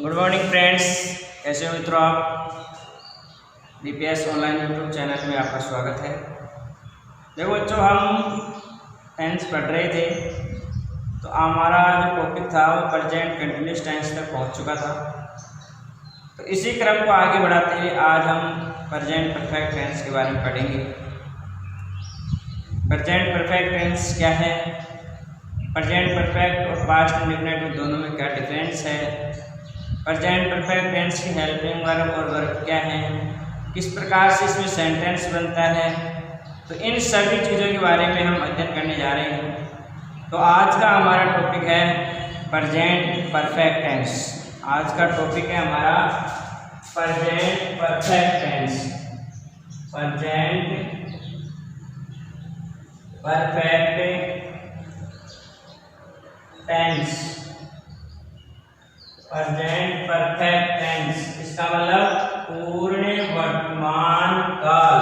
Good morning friends, कैसे हो मित्रों आप। DPS ऑनलाइन यूट्यूब चैनल में आपका स्वागत है। देखो बच्चों, हम टेंस पढ़ रहे थे तो हमारा जो टॉपिक था वो प्रेजेंट कंटिन्यूअस टेंस तक पहुंच चुका था। तो इसी क्रम को आगे बढ़ाते हुए आज हम प्रेजेंट परफेक्ट टेंस के बारे में पढ़ेंगे। प्रेजेंट परफेक्ट टेंस क्या है, प्रेजेंट परफेक्ट और पास्ट इंडेफिनिट दोनों में क्या डिफरेंस है, प्रेजेंट परफेक्ट टेंस की हेल्पिंग वर्ब और वर्ब क्या है, किस प्रकार से इसमें सेंटेंस बनता है, तो इन सभी चीज़ों के बारे में हम अध्ययन करने जा रहे हैं। तो आज का हमारा टॉपिक है प्रेजेंट परफेक्ट टेंस। आज का टॉपिक है हमारा present perfect tense. Present perfect tense, present perfect tense इसका मतलब पूर्ण वर्तमान काल।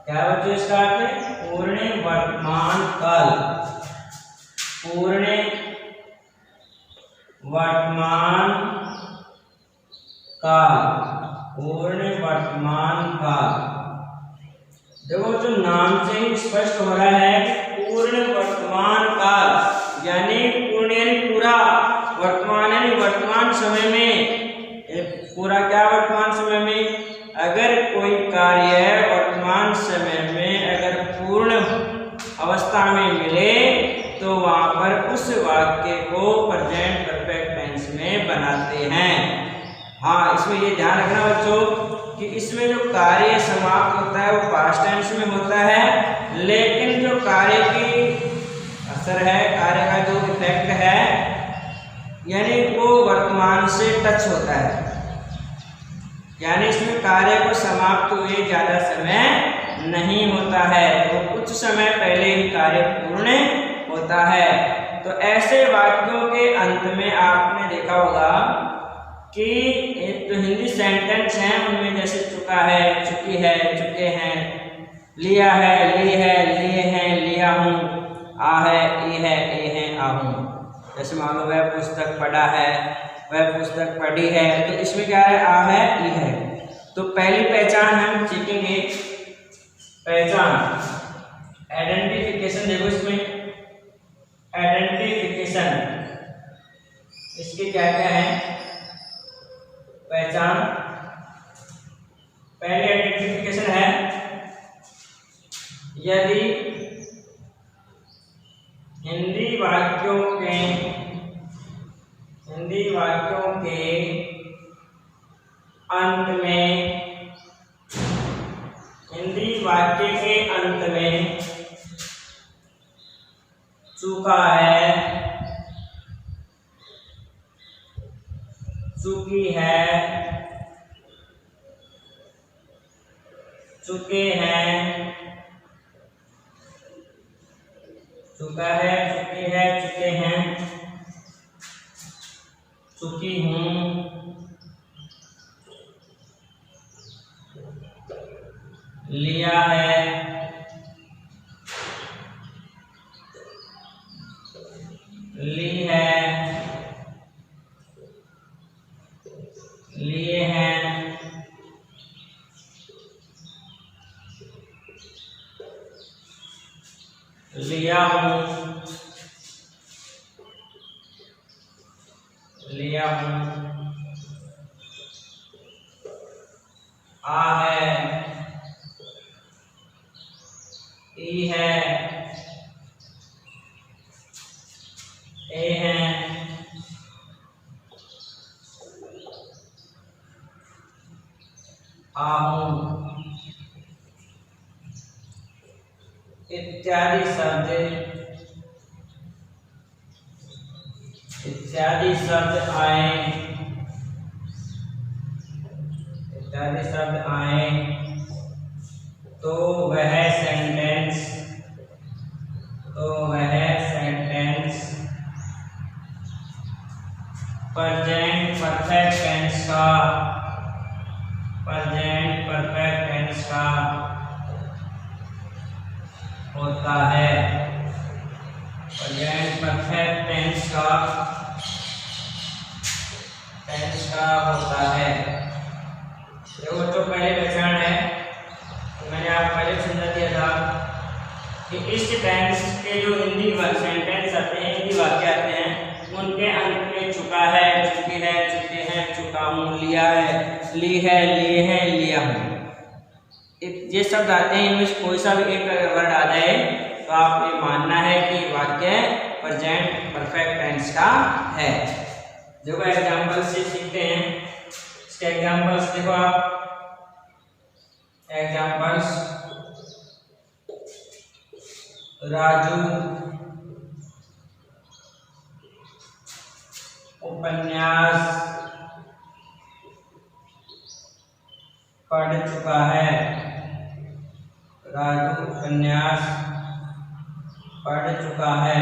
क्या बच्चों इसका अर्थ है? पूर्ण वर्तमान काल। पूर्ण वर्तमान काल, पूर्ण वर्तमान काल। देखो जो नाम से ही स्पष्ट हो रहा है कि पूर्ण वर्तमान काल यानी पूर्ण यानी पूरा, वर्तमान यानी वर्तमान समय में, पूरा क्या वर्तमान समय में, अगर कोई कार्य वर्तमान समय में अगर पूर्ण अवस्था में मिले तो वहां पर उस वाक्य को प्रेजेंट परफेक्ट टेंस में बनाते हैं। हाँ, इसमें ये ध्यान रखना बच्चों कि इसमें जो कार्य समाप्त होता है वो पास्ट टेंस में होता है, लेकिन जो कार्य की असर है, कार्य का जो इफेक्ट है यानी वो वर्तमान से टच होता है, यानी इसमें कार्य को समाप्त हुए ज़्यादा समय नहीं होता है, तो कुछ समय पहले ही कार्य पूर्ण होता है। तो ऐसे वाक्यों के अंत में आपने देखा होगा कि एक तो हिंदी सेंटेंस हैं उनमें जैसे चुका है, चुकी है, चुके हैं, लिया है, ली है, लिए हैं, लिया हूँ, आ है, ए है, आ हूँ। जैसे मान लो वह पुस्तक पढ़ा है, वह पुस्तक पढ़ी है, तो इसमें क्या है? आ है, ई है। तो पहली पहचान हम सीखेंगे, पहचान, आइडेंटिफिकेशन। देखो इसमें आइडेंटिफिकेशन, इसके क्या क्या है? पहचान, पहले आइडेंटिफिकेशन है यदि हिंदी वाक्यों के अंत में, हिंदी वाक्य के अंत में चुका है, चुकी है, चुके हैं, चुका है, चुकी है, चुके हैं, चुकी हूँ, लिया है, ली है, लिए हैं, लिया हूँ, लिया हूँ, आ है, ई है, ए है, आ हूँ, इत्यादि शब्द, इत्यादि शब्द आए, इत्यादि शब्द आए तो वह सेंटेंस, तो वह सेंटेंस प्रेजेंट परफेक्ट टेंस का, प्रेजेंट परफेक्ट टेंस का होता है। प्रेजेंट परफेक्ट टेंस का टेंस का होता है। देखो जो पहले पहचान है मैंने आप पहले समझा दिया था कि इस टेंस के जो हिंदी सेंटेंस आते हैं, हिंदी वाक्य आते हैं, उनके अंत में चुका है, चुकी है, चुके हैं, चुका हूँ, लिया है, ली है, लिए हैं, लिया हूँ, ये शब्द आते हैं। इनमें कोई सा भी एक वर्ड आ जाए तो आप ये मानना है कि वाक्य प्रेजेंट परफेक्ट टेंस का है। देखो एग्जांपल से सीखते हैं। इसके एग्जांपल्स देखो आप, एग्जांपल्स राजू उपन्यास पढ़ चुका है। राजू उपन्यास पढ़ चुका है।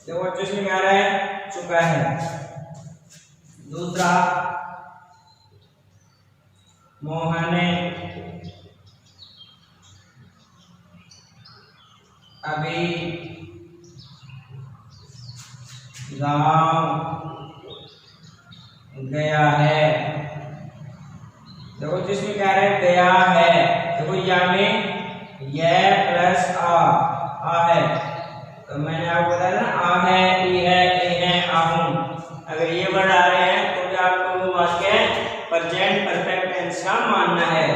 देखो बच्चों इसमें क्या आ रहा है, चुका है। दूसरा मोहन अभी गांव गया है। देखो जिसमें क्या है, गया है। देखो या में यह प्लस आ है, तो मैंने आपको बताया ना आ है, ई है, ए है, आ हूं। अगर ये वर्ड आ रहे हैं तो भी आपको वो वाक्य प्रेजेंट परफेक्ट टेंस का मानना है।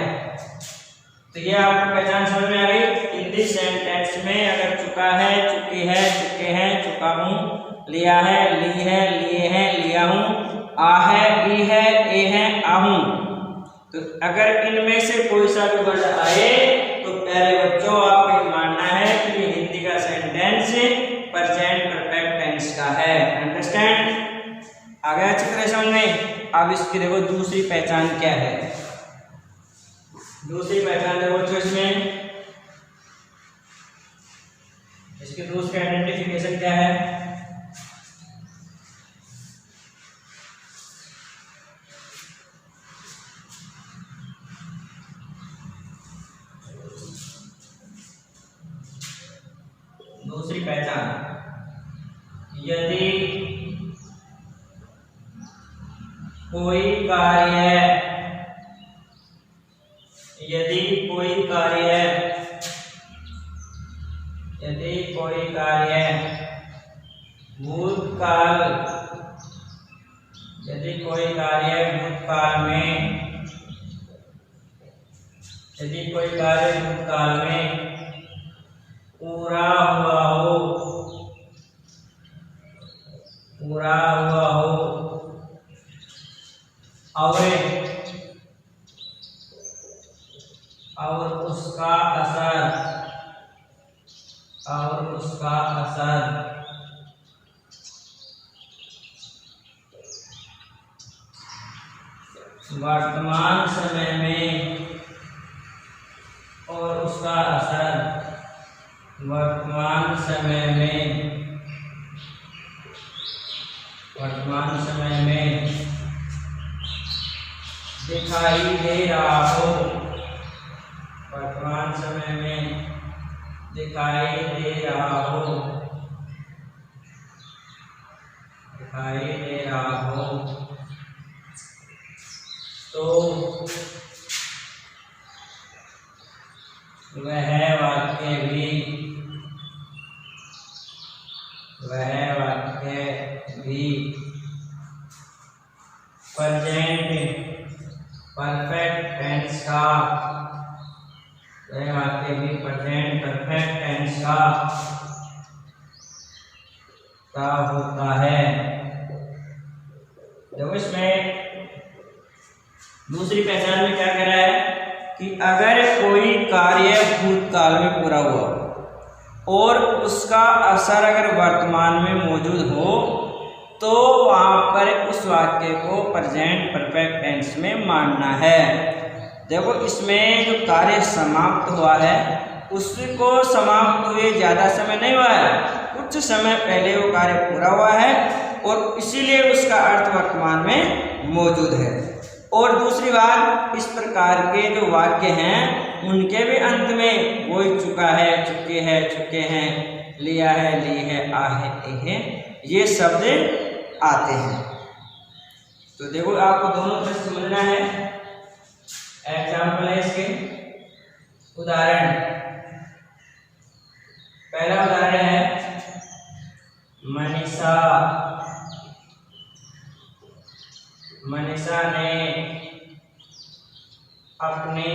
तो ये आपको पहचान समझ में आ गई। हिंदी सेंटेंस में अगर चुका है, चुकी है, चुके हैं, चुका हूं, लिया है, ली है, लिए हैं, लिया हूं, आ है, ई है, ए है, आ हूं, तो अगर इनमें से कोई सा भी वर्ड आए तो प्यारे बच्चों आपको मानना है कि ये हिंदी का सेंटेंस प्रेजेंट परफेक्ट टेंस का है। अंडरस्टैंड? आ गया अच्छी तरह समझ में? अब इसकी देखो दूसरी पहचान क्या है। दूसरी पहचान देखो तो इसकी दूसरी आइडेंटिफिकेशन क्या है। दूसरी पहचान, यदि कोई कार्य, यदि कोई कार्य, यदि कोई कार्य भूतकाल, यदि कोई कार्य भूतकाल में, यदि कोई कार्य भूतकाल में पूरा हुआ हो, पूरा हुआ हो और उसका असर, और उसका असर वर्तमान समय में, और उसका असर वर्तमान समय में, वर्तमान समय में दिखाई दे रहा हो, वर्तमान समय में दिखाई दे रहा हो, दिखाई दे रहा हो, तो वह वाक्य भी, वह वाक्य भी प्रेजेंट परफेक्ट टेंस का, वह वाक्य भी प्रेजेंट परफेक्ट टेंस का होता है। देखो इसमें दूसरी पहचान में क्या कह रहा है कि अगर कोई कार्य भूतकाल में पूरा हुआ और उसका असर अगर वर्तमान में मौजूद हो तो वहां पर उस वाक्य को प्रेजेंट परफेक्ट टेंस में मानना है। देखो इसमें जो कार्य समाप्त हुआ है उसको समाप्त हुए ज़्यादा समय नहीं हुआ है, कुछ समय पहले वो कार्य पूरा हुआ है और इसीलिए उसका अर्थ वर्तमान में मौजूद है। और दूसरी बात, इस प्रकार के जो वाक्य हैं उनके भी अंत में वो चुका है, चुके हैं, चुके हैं, लिया है, ली है, आ है, ए है, ये शब्द आते हैं। तो देखो आपको दोनों तरह से समझना है। एग्जाम्पल है इसके, उदाहरण। पहला उदाहरण है मनीषा। मनीषा ने अपनी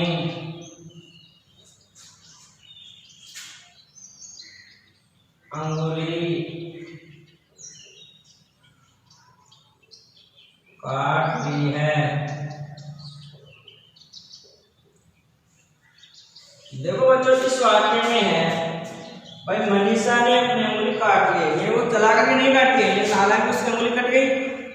अंगुली काट ली है। देखो बच्चों, इस वाक्य में है भाई मनीषा ने अपनी अंगुली काट ली है। ये वो चला करके नहीं काटी है, ये हालांकि उसकी अंगुली कट गई।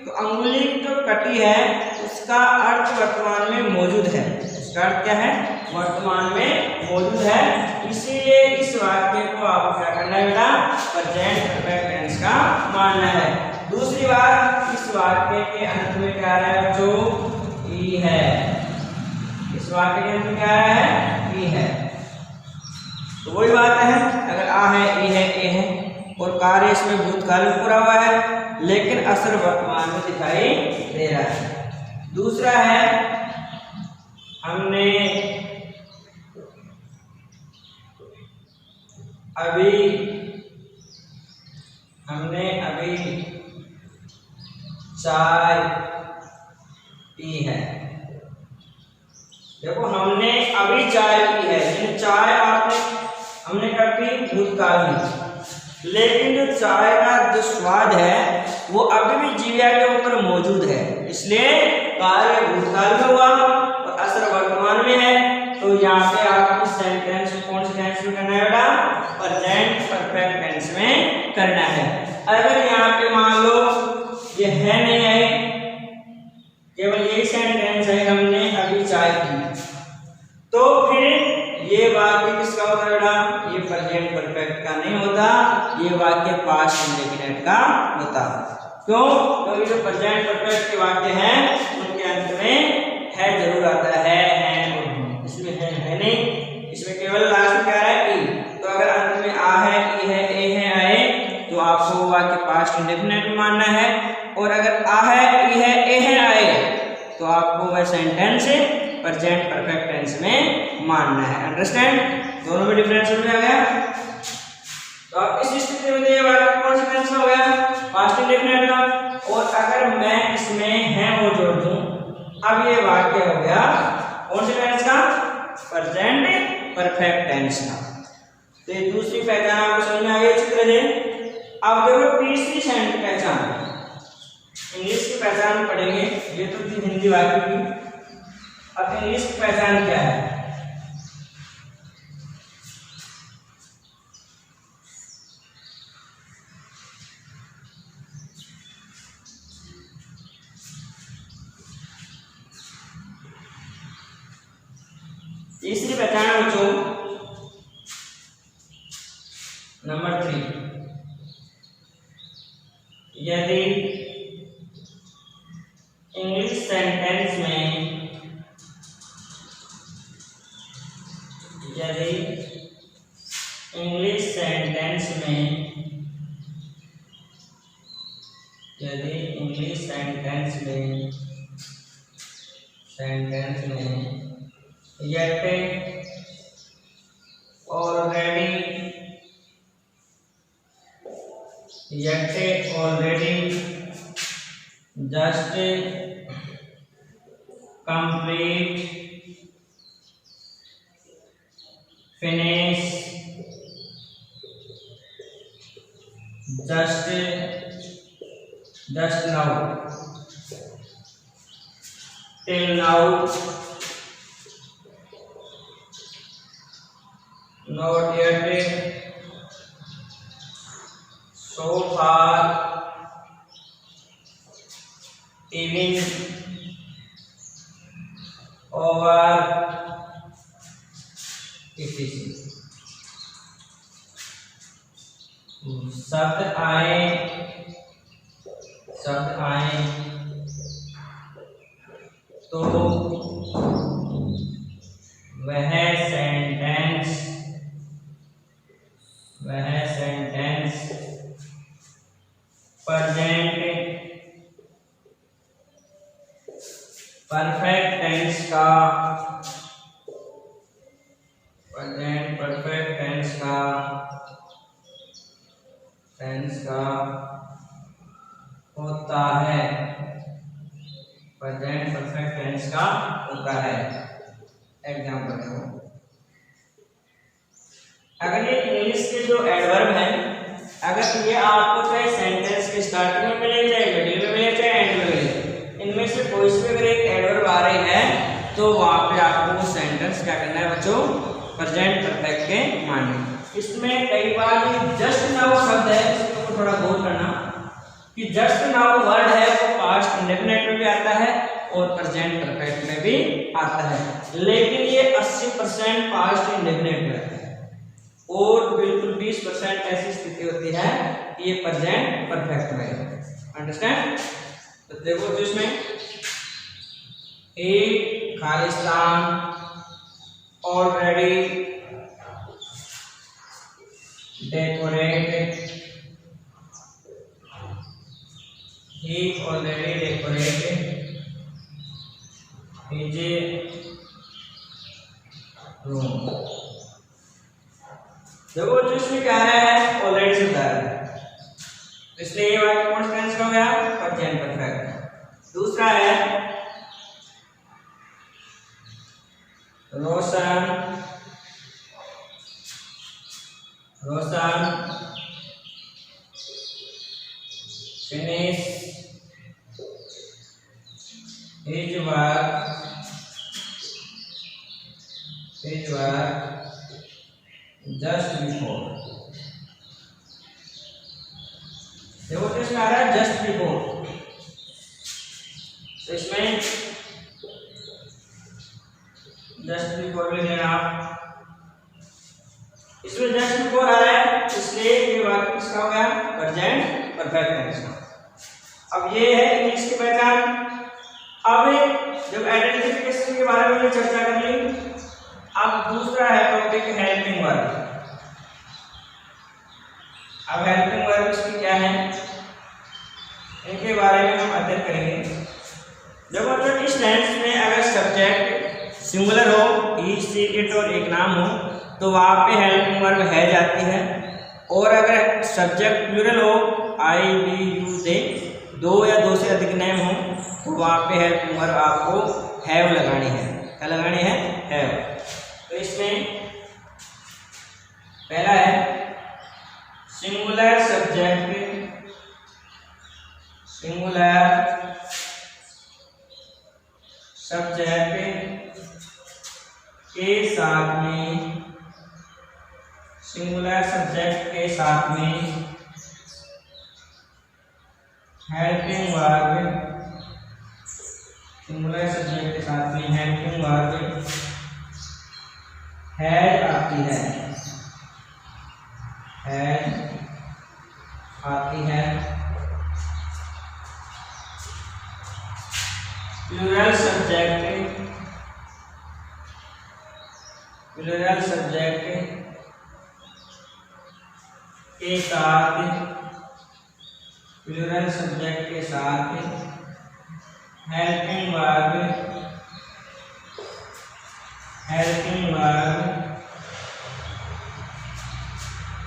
तो अंगुली जो कटी है उसका अर्थ वर्तमान में मौजूद है। उसका अर्थ क्या है? वर्तमान में मौजूद है। इसीलिए इस वाक्य को आपको क्या करना है बेटा? प्रेजेंट परफेक्ट टेंस का मानना है। दूसरी बात, इस वाक्य के अंत में क्या आ रहा है बच्चों? ई है। इस वाक्य के अंत में क्या आ रहा है? ई है। तो वही बात है, अगर आ है, ई है, ए है और कार्य इसमें भूतकाल में पूरा हुआ है लेकिन असर वर्तमान में दिखाई दे रहा है। दूसरा है हमने अभी चाय पी है। देखो हमने अभी चाय पी है, यानी चाय हमने कब पी? भूतकाल में। लेकिन जो चाय का जो स्वाद है वो अभी भी जीवा के ऊपर मौजूद है, इसलिए कार्य भूतकाल में हुआ और असर वर्तमान में है। तो यहाँ पे आपको सेंटेंस कौन से टेंस में करना है बेटा? प्रेजेंट परफेक्ट टेंस में करना है। अगर यहाँ पे मान लो ये है नहीं है, केवल यही सेंटेंस है हमने अभी चाय पी, तो फिर ये वाक्य किसका होता है बेटा? ये प्रेजेंट परफेक्ट का नहीं होता, ये वाक्य पास्ट इंडेफिनिट का होता। क्यों? क्योंकि जो प्रेजेंट परफेक्ट के वाक्य हैं उनके अंत में है जरूर आता है और इसमें है नहीं। इसमें केवल लास्ट में क्या है? ई। तो अगर अंत में आ है, ई है, ए है, आए, तो आपको वाक्य पास्ट इंडेफिनिट में मानना है। और अगर आ है, ई है, ए है, आए, तो आपको वह सेंटेंस प्रेजेंट परफेक्ट टेंस में मानना है। अंडरस्टैंड? दोनों में डिफरेंस समझ आ गया? तो अब इस स्थिति में ये वाक्य कौन सा टेंस हो गया? पास्ट इंडेफिनिट का। और अगर मैं इसमें है वो जोड़ दूं, अब ये वाक्य हो गया कौन से टेंस का? प्रेजेंट परफेक्ट टेंस का। तो ये दूसरी पहचान आपको समझ में आ गई चित्र से। अब देखो तीसरी पहचान, इंग्लिश की पहचान पढ़ेंगे। ये तो थी हिंदी वाक्य की। अब इंग्लिश की पहचान क्या है? तीसरी पहचान बच्चों नंबर 3, यदि इंग्लिश सेंटेंस में yet already just complete finish just now till now not yet so far even over etc. शब्द आए तो वह सेंटेंस प्रेजेंट परफेक्ट टेंस का, प्रेजेंट परफेक्ट टेंस का होता है, प्रेजेंट परफेक्ट टेंस का होता है। एग्जांपल देखो, अगर ये इंग्लिश के जो एडवर्ब हैं, अगर ये आपको चाहे सेंटेंस के स्टार्टिंग में मिले, चाहे मिडिल में मिले, चाहे एंड में मिले, इनमें से कोई सी अगर एक एडवर्ब आ रही है तो वहां पे आपको वो सेंटेंस क्या करना है बच्चों, प्रेजेंट परफेक्ट के मानने। इसमें कई बार जस्ट नाउ शब्द है, इसको थोड़ा गौर करना कि जस्ट नाउ वर्ड है वो पास्ट इंडेफिनिट में भी आता है और प्रेजेंट परफेक्ट में भी आता है, लेकिन ये 80% पास्ट इंडेफिनिट में आता है और बिल्कुल 20% ऐसी स्थिति होती है कि ये प्रेजेंट परफेक्ट में है। अंडरस्टैंड? तो देखो जो इसमें एक Khalistan, already decorated, he already decorated his room। देखो जो इसमें क्या आ रहा है, ऑलरेडी से आ रहा है, इसलिए ये वाक्य कौन सा टेंस का हो गया, प्रेजेंट परफेक्ट। दूसरा है रोशन finish his work just before। देखो तो इसमें आ रहा है जस्ट बिफोर, तो इसमें जस्ट बिफोर ले लेना आप, इसमें जस्ट बिफोर आ रहा है इसलिए ये वाक्य किसका हो गया, प्रेजेंट परफेक्ट टेंस का। अब ये है इंग्लिश की पहचान। अब जब आइडेंटिफिकेशन के बारे में चर्चा कर ली, अब दूसरा है टॉपिक हेल्पिंग वर्ब। अब हेल्पिंग वर्ब इसकी क्या है, इनके बारे में हम अध्ययन करेंगे। जब मतलब इस टेंस में अगर सब्जेक्ट सिंगुलर हो, ही शी इट और एक नाम हो तो वहां पे हेल्पिंग वर्ब है जाती है, और अगर सब्जेक्ट प्लूरल हो, आई वी यू दे, दो या दो से अधिक नेम हो तो वहां पे हेल्पिंग वर्ब आपको हैव लगानी है। क्या लगानी है, हैव। तो इसमें पहला है सिंगुलर सब्जेक्ट के साथ में, सिंगुलर सब्जेक्ट के साथ में हेल्पिंग वर्ब, सिंगुलर सब्जेक्ट के साथ में हेल्पिंग वर्ब हैड आती है, हैड आती है। प्लूरल सब्जेक्ट के साथ, प्लूरल सब्जेक्ट के साथ हेल्पिंग वर्ब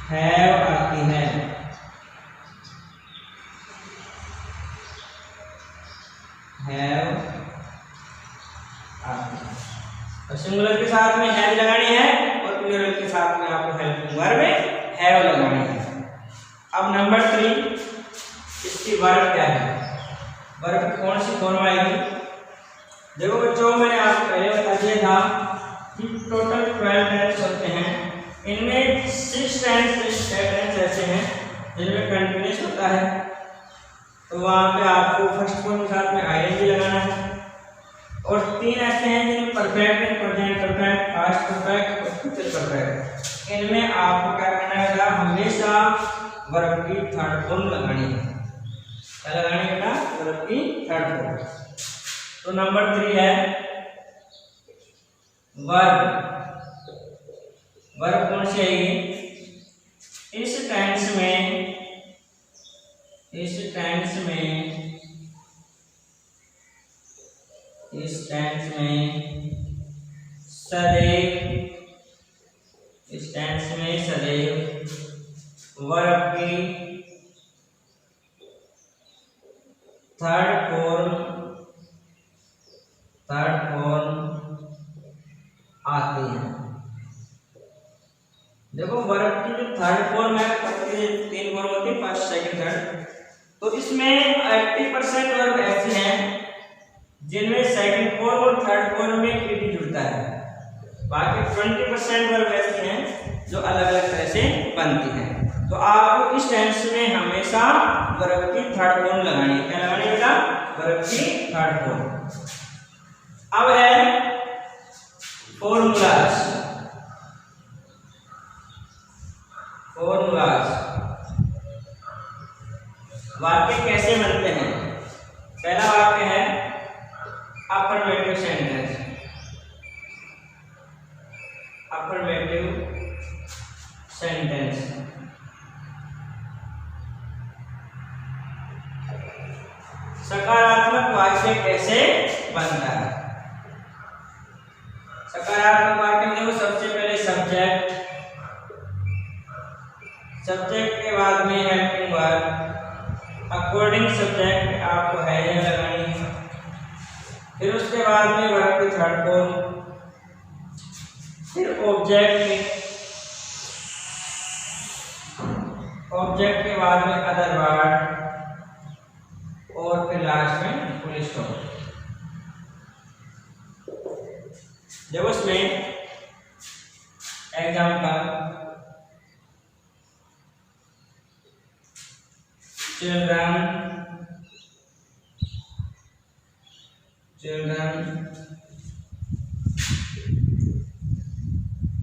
हैव आती है, हैव आती है। और सिंगुलर के साथ में हैव लगानी है और प्लूरल के साथ में आपको हेल्पिंग वर्ब हैव लगानी है। अब नंबर 3, इसकी वर्ब क्या है, वर्ब की कौन सी फॉर्म आएगी। देखो बच्चों, मैंने आपको पहले बता दिया था कि टोटल 12 टेंस होते हैं, इनमें 6 टेंस ऐसे हैं जिनमें कंटिन्यूस होता है, तो वहां पे आपको फर्स्ट फॉर्म के साथ में आईएनजी लगाना है, और 3 ऐसे हैं जिनमें perfect, present perfect, past perfect और फ्यूचर परफेक्ट। इनमें आपको क्या करना है, हमेशा वर्ब की थर्ड फॉर्म लगानी है। क्या लगानी है बेटा, वर्ब की थर्ड फॉर्म। तो नंबर 3 है वर्ब। वर्ब कौन सी आएगी, इस टेंस में इस टेंस में सदैव, इस टेंस में सदैव वर्ब की थर्ड फॉर्म आती है। देखो वर्ब की जो थर्ड फॉर्म है, तीन फॉर्म होती है, फर्स्ट सेकंड थर्ड। तो इसमें 80% वर्ब ऐसे हैं जिनमें सेकंड फॉर्म और थर्ड फॉर्म में ईडी जुड़ता है। बाकी 20% वर्ब ऐसे हैं जो अलग अलग तरह से बनती हैं। तो आपको इस टेंस में हमेशा वर्ब की थर्ड फॉर्म लगानी है। क्या लगानी है बेटा? वर्ब की थर्ड फॉर्म। अब है फॉर्मूलाज। वाक्य कैसे बनते हैं? पहला वाक्य है अफर्मेटिव सेंटेंस। सकारात्मक वाक्य कैसे बनता है? सकारात्मक वाक्य में वो सबसे पहले सब्जेक्ट के बाद में हेल्पिंग वर्ब, अकॉर्डिंग सब्जेक्ट आपको है या लगानी है। फिर उसके बाद में वर्ब की थर्ड फॉर्म, फिर ऑब्जेक्ट के बाद में अदर वर्ड, और फिर लास्ट में फुल स्टॉप। जब उसमें example children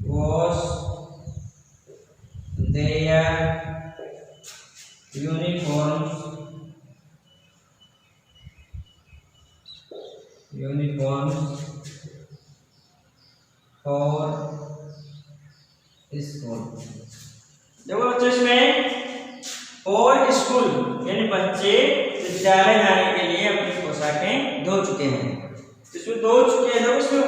was their uniforms for school। देखो बच्चों इसमें और स्कूल यानी बच्चे विद्यालय जाने के लिए अपनी पोशाकें धो चुके हैं। इसमें धो चुके हैं, तो इसमें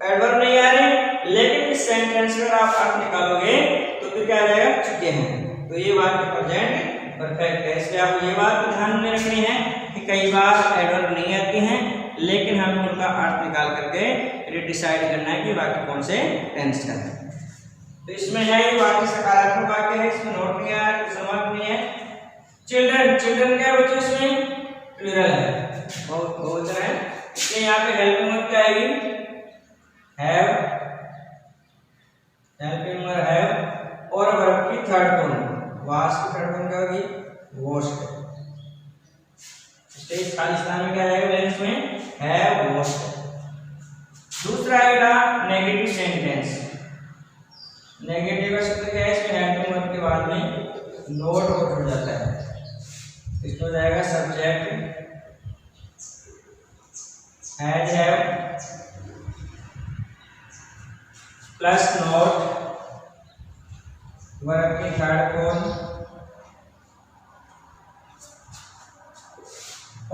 एडवर्ब नहीं आ रहे, लेकिन इस सेंटेंस में आप अर्थ निकालोगे तो फिर क्या आ जाएगा? चुके हैं। तो ये वाक्य प्रेजेंट परफेक्ट है। इसलिए आपको ये बात ध्यान में रखनी है कि कई बार एडवर्ब नहीं आती हैं, लेकिन हमें उनका अर्थ निकाल करके डिसाइड करना है कि वाक्य कौन से टेंस का है। तो इसमें है ये वाक्य सकारात्मक वाक्य है, इसमें नोट नहीं आया, कुछ समझ नहीं है। चिल्ड्रन क्या बच्चों? इसमें प्लूरल है, बहुत है, इसलिए यहाँ पे हेल्पिंग वर्ब क्या आएगी? हैव, हेल्पिंग वर्ब हैव, और वर्ब की थर्ड फॉर्म वाश की थर्ड फॉर्म क्या होगी? वॉश्ड। स्टेज खाली स्थान में क्या आएगा? बैलेंस में हैव वॉश्ड। दूसरा आएगा नेगेटिव सेंटेंस। नेगेटिव का शब्द क्या है? इसमें हेल्पिंग वर्ब के बाद में नोट और जुड़ जाता है। इसमें हो जाएगा subject has have plus not, verb की third form,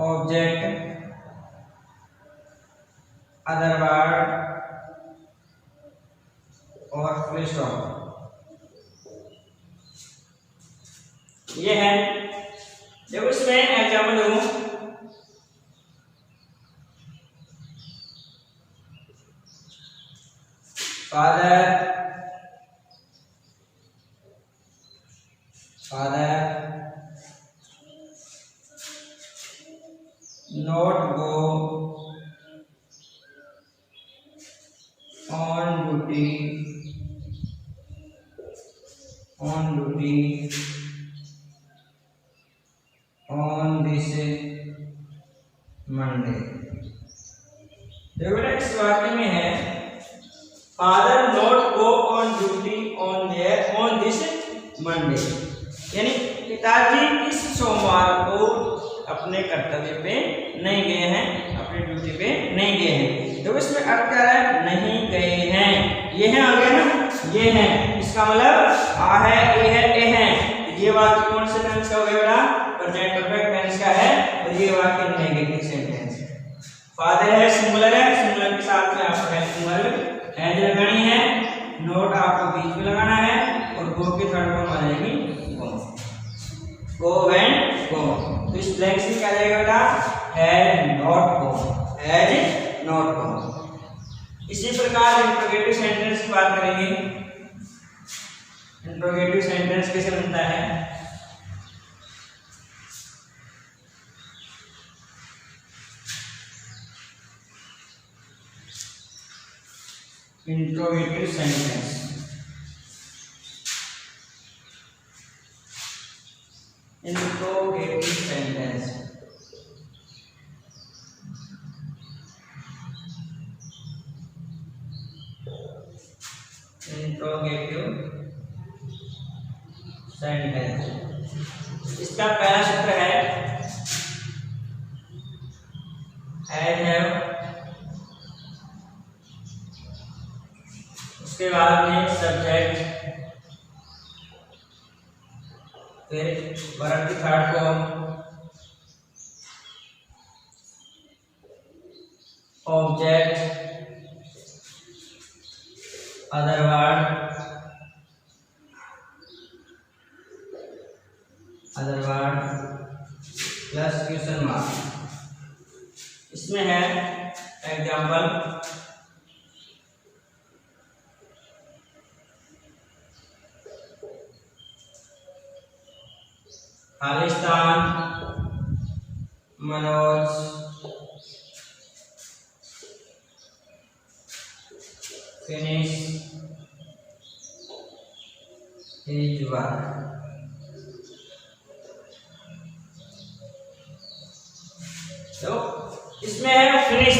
object, other word और फुल स्टॉप। ये है। देखो इसमें एग्जाम्पल दूं, father not go on duty on this Monday। देखो बेटा इस वाक्य में है father not go on duty on this Monday, यानी पिताजी इस सोमवार को अपने कर्तव्य पे नहीं गए हैं, अपने ड्यूटी पे नहीं गए हैं। तो इसमें अर्थ क्या है? नहीं गए हैं। ये है आगे ना, ये है, इसका मतलब आ है, ए है, ए है। ये वाक्य कौन से टेंस का हो गया बेटा? प्रेजेंट परफेक्ट टेंस का है, और ये वाक्य नेगेटिव सेंटेंस है। फादर है, सिंगुलर है, सिंगुलर के साथ में आपको हेल्पिंग वर्ब एज लगानी है, नोट आपको बीच में लगाना है और गो की थर्ड फॉर्म आ जाएगी गो, गो वेंट गो। तो इस ब्लैंक से क्या जाएगा बेटा, had not go, had not go. इसी प्रकार इंट्रोगेटिव सेंटेंस की बात करेंगे। इंट्रोगेटिव सेंटेंस कैसे बनता है, interrogative sentence, interrogative sentence interrogative sentence. इसका पहला सूत्र है एज हैव, उसके बाद में सब्जेक्ट, फिर वर्ब की third form, object, other word plus question mark. इसमें है example, Khalistan, Manoj, finish his work. तो इसमें है फिनिश,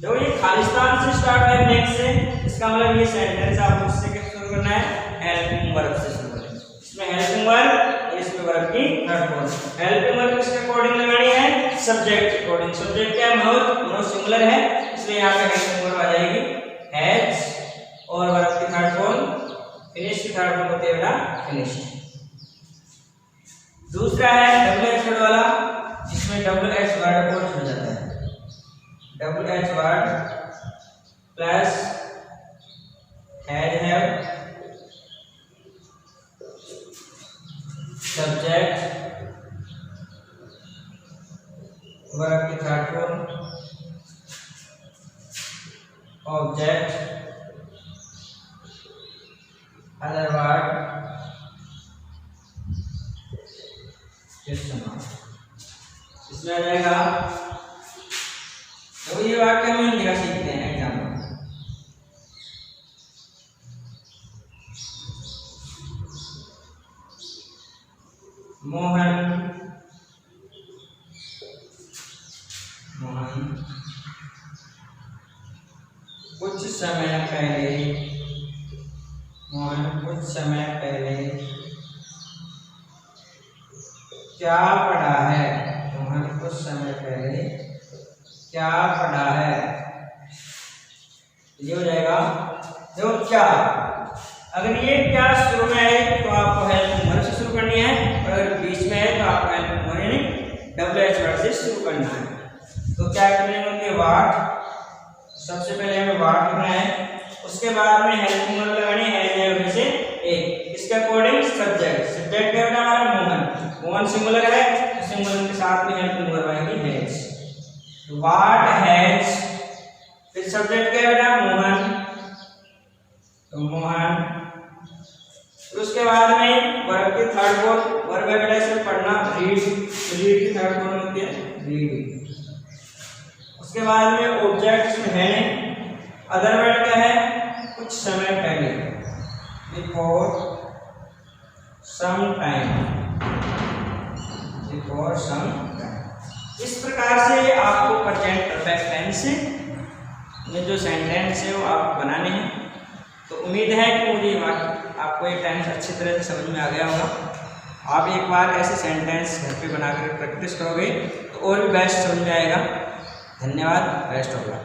तो ये खालिस्तान से स्टार्ट है नेक्स्ट से, इसका मतलब ये सेंटेंस आपको उससे कैसे शुरू करना है, हेल्पिंग वर्ब से शुरू करना है। इसमें हेल्पिंग वर्ब, इसमें वर्ब की थर्ड फॉर्म। हेल्पिंग वर्ब किसके अकॉर्डिंग लगानी है, सब्जेक्ट के अकॉर्डिंग। सब्जेक्ट क्या है, मनोज सिंगुलर है, इसलिए यहाँ पे हेल्पिंग वर्ब आ जाएगी हैज, और वर्ब की थर्ड फॉर्म फिनिश की थर्ड फॉर्म होती है बेटा फिनिश। दूसरा है डबल एच वर्ड वाला, जिसमें डबल एच वर्ड और हो जाता है, double H word plus have subject, verb की third form, object, other word, question mark. इसमें आ जाएगा, तो ये वाक्य में लिखा सीखते हैं एग्जाम में। मोहन कुछ समय पहले, मोहन कुछ समय पहले क्या पढ़ा है, मोहन कुछ समय पहले क्या पढ़ा है, ये हो जाएगा। देखो क्या, अगर ये क्या शुरू में है तो आपको हेल्पिंग वर्ब से शुरू करनी है, और अगर बीच में है तो आपको हेल्पिंग वर्ब यानी डबल एच वर्ड से शुरू करना है। तो क्या करेंगे, वाट, सबसे पहले हमें वाट लिखना है, उसके बाद में हेल्पिंग वर्ब लगानी है से एक, इसके अकॉर्डिंग सब्जेक्ट, सब्जेक्ट क्या बेटा हमारा मोहन, मोहन सिंगुलर है, तो सिंगुलर के साथ में हेल्पिंग वर्ब आएगी हैज, वाट हैज, फिर सब्जेक्ट क्या बेटा मोहन, तो मोहन, फिर उसके बाद में वर्ब की थर्ड फॉर्म, वर्ब है बेटा इसे पढ़ना, रीड, रीड की थर्ड फॉर्म होती है रीड। उसके बाद में ऑब्जेक्ट इसमें है नहीं, अदर वर्ड क्या है, कुछ समय पहले, before some time, before some time. इस प्रकार से आपको प्रेजेंट परफेक्ट टेंस में जो सेंटेंस है वो आप बनाने हैं। तो उम्मीद है कि मुझे आपको ये टेंस अच्छी तरह से समझ में आ गया होगा। आप एक बार ऐसे सेंटेंस घर पे बनाकर प्रैक्टिस करोगे तो और भी बेस्ट समझ में आएगा। धन्यवाद, बेस्ट होगा।